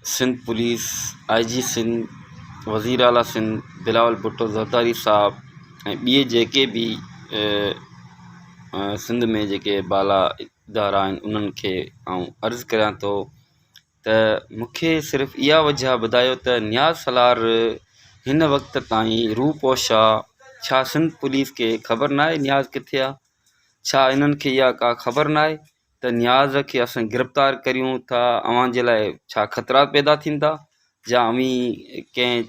Sindh police IG Sindh वज़ीर आला सिंध बिलावल भुट्टो ज़रदारी साहब ऐं ॿिए जेके बि सिंध में जेके बाला इदारा आहिनि उन्हनि खे आउं अर्ज़ु करियां थो त मूंखे सिर्फ़ु इहा वजह ॿुधायो त नियाज़ सलार हिन वक़्त ताईं रूपोश आहे। छा सिंध पुलिस खे ख़बर न आहे नियाज़ किथे आहे? छा इन्हनि खे इहा का ख़बर न आहे त नियाज़ खे असां गिरफ़्तार करियूं था अव्हां जे लाइ छा ख़तरा पैदा थींदा या अवी कंहिं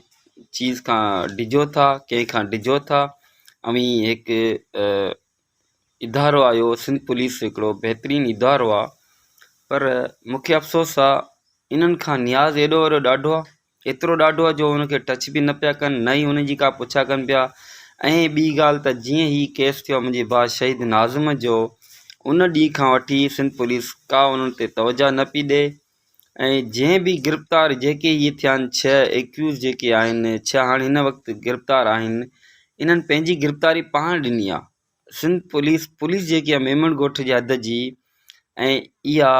चीज़ खां डिॼो था, कंहिं खां डिॼो था? अवी हिकु इदारो आयो सिंध पुलिस हिकिड़ो बहितरीनु इदारो आहे, पर मूंखे अफ़सोस आहे इन्हनि खां नियाज़ एॾो वॾो ॾाढो आहे, एतिरो ॾाढो आहे जो हुनखे टच बि न पिया कनि, न ई हुनजी का पुछा कनि पिया। ऐं ॿी ॻाल्हि त जीअं ही केस थियो मुंहिंजे भाउ शहीद नाज़िम जो, उन ॾींहं खां वठी सिंध पुलिस का उन्हनि ते तवजा न पई ॾे। ऐं जंहिं बि गिरफ़्तार जेके इहे थिया आहिनि 6 एक्यूज़ जेके आहिनि, 6 हाणे हिन वक़्तु गिरफ़्तार आहिनि, इन्हनि पंहिंजी गिरफ़्तारी पाण ॾिनी आहे। सिंध पुलिस जेकी आहे मेमण ॻोठ जे हद जी, ऐं इहा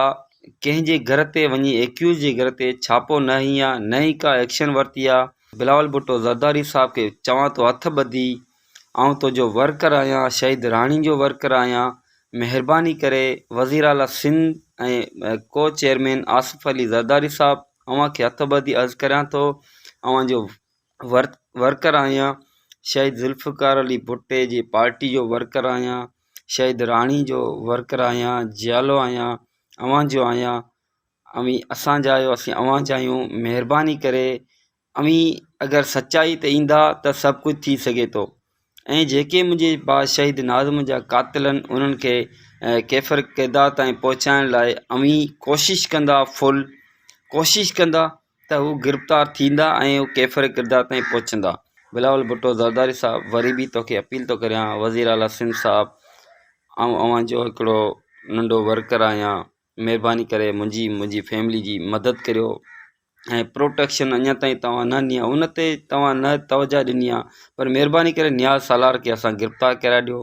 कंहिंजे घर ते वञी एक्यूज़ जे घर ते छापो न हई आहे, न ई का एक्शन वरिती आहे। बिलावल भुट्टो ज़रदारी साहब खे चवां थो हथ ॿधी, आउं तुंहिंजो वर्कर आहियां, शहीद राणी जो वर्कर आहियां, महिरबानी करे वज़ीर आला सिंध ऐं को चेयरमैन आसिफ़ अली ज़रदारी साहब अव्हां खे हथ ॿधी अर्ज़ु करियां थो, अव्हां जो वर्कर आहियां, शहीद ज़ुल्फ़िकार अली भुट्टे जी पार्टी जो वर्कर आहियां, शहीद राणी जो वर्कर आहियां, जियालो आहियां, अव्हां जो आहियां। अवी असांजा आहियो, असीं अव्हां जा आहियूं। महिरबानी करे अवी अगरि सचाई ते ईंदा त सभु कुझु थी सघे थो। ऐं जेके मुंहिंजे भाउ शहीद नाज़िम जा क़ातिल आहिनि उन्हनि खे कैफ़र क़ैदा ताईं पहुचाइण लाइ अवी कोशिशि कंदा, फुल कोशिशि कंदा त हू गिरफ़्तार थींदा ऐं हू कैफ़र क़ैदा ताईं पहुचंदा। बिलावल भुट्टो ज़रदारी साहब, वरी बि तोखे अपील थो करियां, वज़ीर आला सिंध साहब, ऐं अव्हां जो हिकिड़ो नंढो वर्कर आहियां, महिरबानी करे मुंहिंजी फैमिली जी मदद करियो। ऐं प्रोटेक्शन अञा ताईं तव्हां न ॾिनी आहे, उन ते तव्हां न तवजा ॾिनी आहे, पर महिरबानी करे नियाज़ सालार खे असां गिरफ़्तार कराए ॾियो।